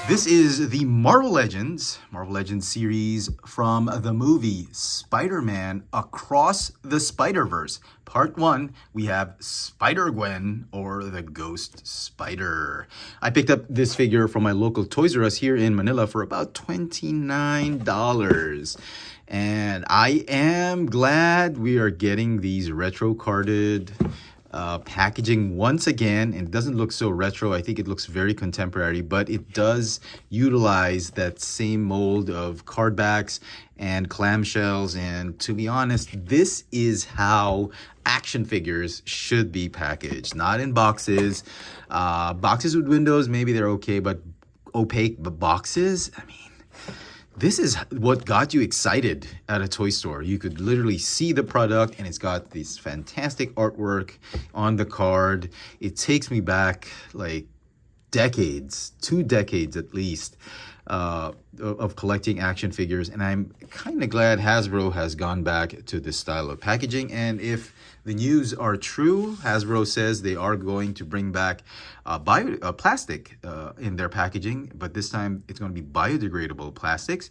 This is the Marvel Legends series from the movie Spider-Man Across the Spider-Verse. Part 1, we have Spider-Gwen, or the Ghost Spider. I picked up this figure from my local Toys R Us here in Manila for about $29. And I am glad we are getting these retro carded packaging once again, and it doesn't look so retro. I think it looks very contemporary, but it does utilize that same mold of card backs and clamshells. And to be honest, this is how action figures should be packaged, not in boxes. Boxes with windows, maybe they're okay, but opaque boxes, I mean, this is what got you excited at a toy store. You could literally see the product, and it's got this fantastic artwork on the card. It takes me back like decades, 2 decades at least, of collecting action figures. And I'm kind of glad Hasbro has gone back to this style of packaging. And if the news are true, Hasbro says they are going to bring back plastic in their packaging, but this time it's going to be biodegradable plastics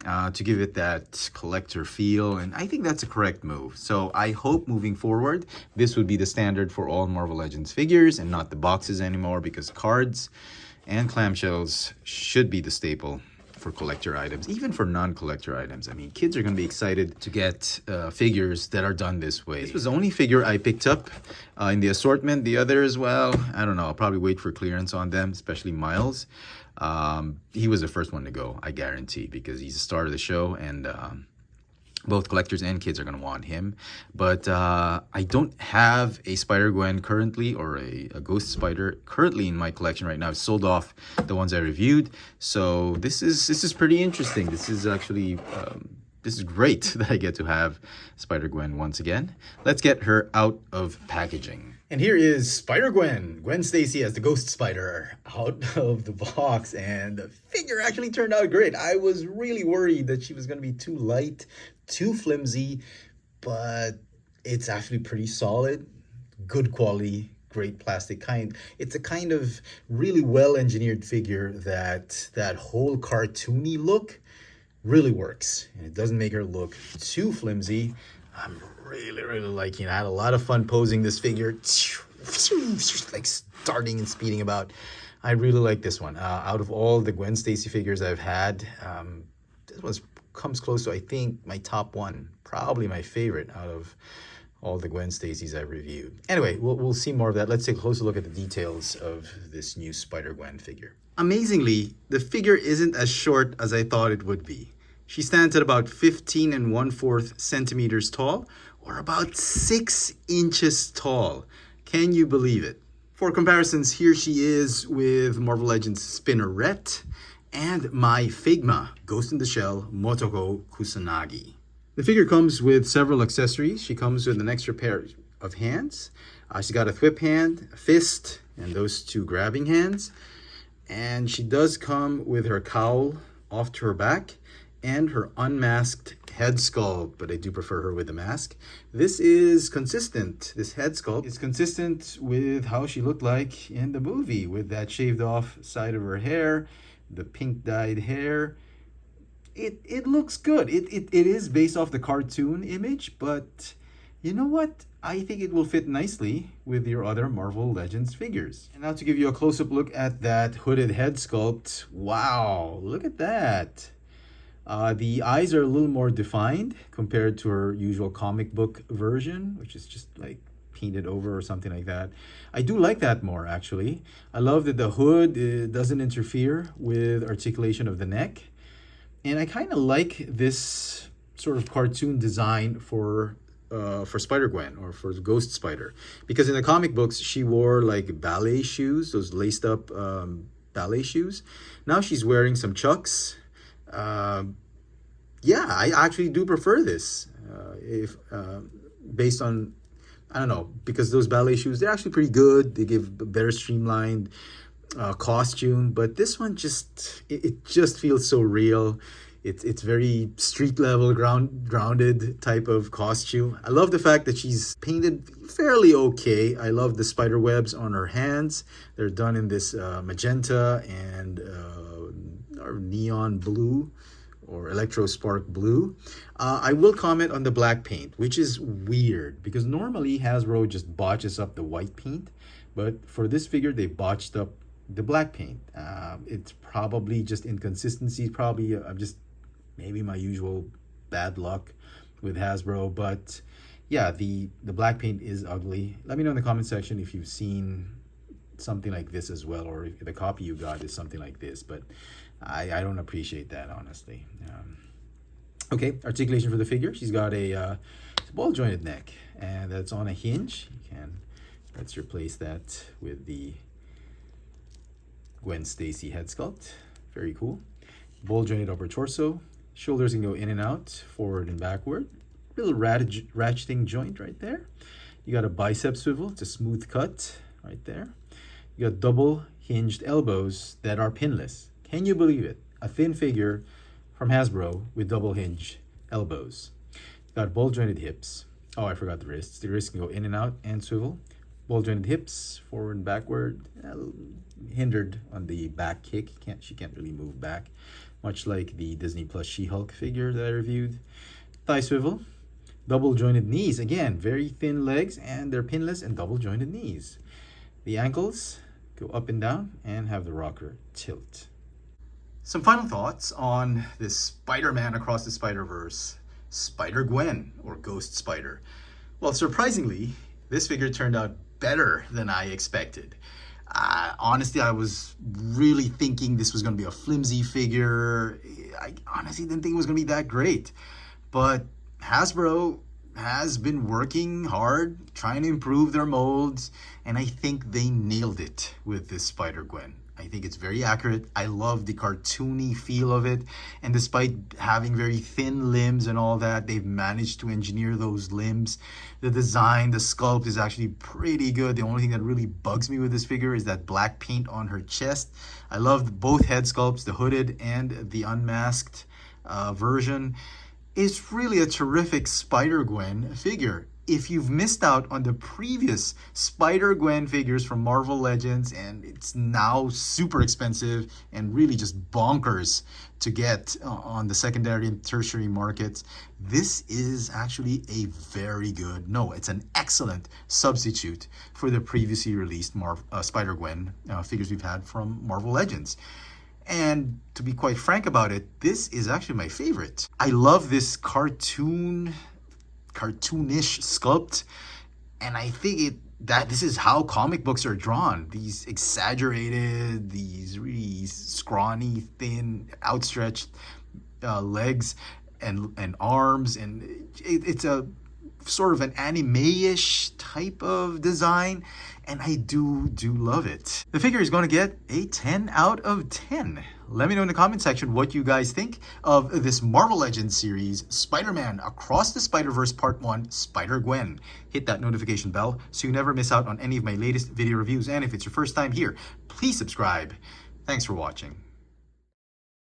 to give it that collector feel, and I think that's a correct move. So I hope moving forward, this would be the standard for all Marvel Legends figures and not the boxes anymore, because cards and clamshells should be the staple for collector items, even for non-collector items. I mean, kids are going to be excited to get figures that are done this way. This was the only figure I picked up in the assortment. The others, well, I don't know. I'll probably wait for clearance on them, especially Miles. He was the first one to go, I guarantee, because he's the star of the show, and both collectors and kids are going to want him. But I don't have a Spider-Gwen currently, or a Ghost Spider currently in my collection right now. I've sold off the ones I reviewed. So this is pretty interesting. This is actually this is great that I get to have Spider-Gwen once again. Let's get her out of packaging. And here is Spider-Gwen, Gwen Stacy as the Ghost Spider, out of the box. And the figure actually turned out great. I was really worried that she was going to be too light, too flimsy, but it's actually pretty solid, good quality, great plastic kind. It's a kind of really well-engineered figure that whole cartoony look really works. And it doesn't make her look too flimsy. I'm really liking it. I had a lot of fun posing this figure, like starting and speeding about. I really like this one. Out of all the Gwen Stacy figures I've had, this one comes close to, I think, my top one. Probably my favorite out of all the Gwen Stacys I've reviewed. Anyway, we'll see more of that. Let's take a closer look at the details of this new Spider-Gwen figure. Amazingly, the figure isn't as short as I thought it would be. She stands at about 15 1/4 centimeters tall, or about 6 inches tall. Can you believe it? For comparisons, here she is with Marvel Legends Spinnerette and my Figma Ghost in the Shell Motoko Kusanagi. The figure comes with several accessories. She comes with an extra pair of hands. She's got a whip hand, a fist, and those 2 grabbing hands. And she does come with her cowl off to her back and her unmasked head sculpt, but I do prefer her with a mask. This is consistent. This head sculpt is consistent with how she looked like in the movie, with that shaved off side of her hair, the pink dyed hair. It looks good. It is based off the cartoon image, but you know what? I think it will fit nicely with your other Marvel Legends figures. And now to give you a close-up look at that hooded head sculpt. Wow, look at that. The eyes are a little more defined compared to her usual comic book version, which is just like painted over or something like that. I do like that more, actually. I love that the hood doesn't interfere with articulation of the neck. And I kind of like this sort of cartoon design for Spider-Gwen, or for Ghost Spider, because in the comic books she wore like ballet shoes, those laced up ballet shoes. Now she's wearing some Chucks. Yeah, I actually do prefer this. Based on, I don't know, because those ballet shoes, they're actually pretty good. They give a better streamlined costume, but this one just, it just feels so real. It's very street level, grounded type of costume. I love the fact that she's painted fairly okay. I love the spider webs on her hands. They're done in this magenta and or neon blue or electro spark blue. I will comment on the black paint, which is weird because normally Hasbro just botches up the white paint, but for this figure they botched up the black paint. It's probably just inconsistency. Probably just maybe my usual bad luck with Hasbro, but yeah, the black paint is ugly. Let me know in the comment section if you've seen something like this as well, or if the copy you got is something like this, but I don't appreciate that, honestly. Okay, articulation for the figure. She's got a ball jointed neck, and that's on a hinge. Let's replace that with the Gwen Stacy head sculpt. Very cool. Ball jointed upper torso. Shoulders can go in and out, forward and backward. Little ratcheting joint right there. You got a bicep swivel. It's a smooth cut right there. You got double hinged elbows that are pinless. Can you believe it? A thin figure from Hasbro with double hinge elbows. Got ball jointed hips. Oh, I forgot the wrists. The wrists can go in and out and swivel. Ball jointed hips, forward and backward. Hindered on the back kick. She can't really move back, much like the Disney Plus She-Hulk figure that I reviewed. Thigh swivel. Double jointed knees. Again, very thin legs, and they're pinless and double jointed knees. The ankles go up and down and have the rocker tilt. Some final thoughts on this Spider-Man Across the Spider-Verse, Spider-Gwen, or Ghost Spider. Well, surprisingly, this figure turned out better than I expected. Honestly, I was really thinking this was going to be a flimsy figure. I honestly didn't think it was going to be that great. But Hasbro has been working hard, trying to improve their molds, and I think they nailed it with this Spider-Gwen. I think it's very accurate. I love the cartoony feel of it. And despite having very thin limbs and all that, they've managed to engineer those limbs. The design, the sculpt is actually pretty good. The only thing that really bugs me with this figure is that black paint on her chest. I love both head sculpts, the hooded and the unmasked version. It's really a terrific Spider-Gwen figure. If you've missed out on the previous Spider-Gwen figures from Marvel Legends, and it's now super expensive and really just bonkers to get on the secondary and tertiary markets, this is actually a very good, it's an excellent substitute for the previously released Spider-Gwen figures we've had from Marvel Legends. And to be quite frank about it, this is actually my favorite. I love this cartoonish sculpt, and I think that this is how comic books are drawn. These exaggerated, these really scrawny, thin, outstretched legs and arms, and it's a sort of an anime-ish type of design, and I do love it. The figure is going to get a 10 out of 10. Let me know in the comment section what you guys think of this Marvel Legends series, Spider-Man Across the Spider-Verse Part 1, Spider-Gwen. Hit that notification bell so you never miss out on any of my latest video reviews, and if it's your first time here, please subscribe. Thanks for watching.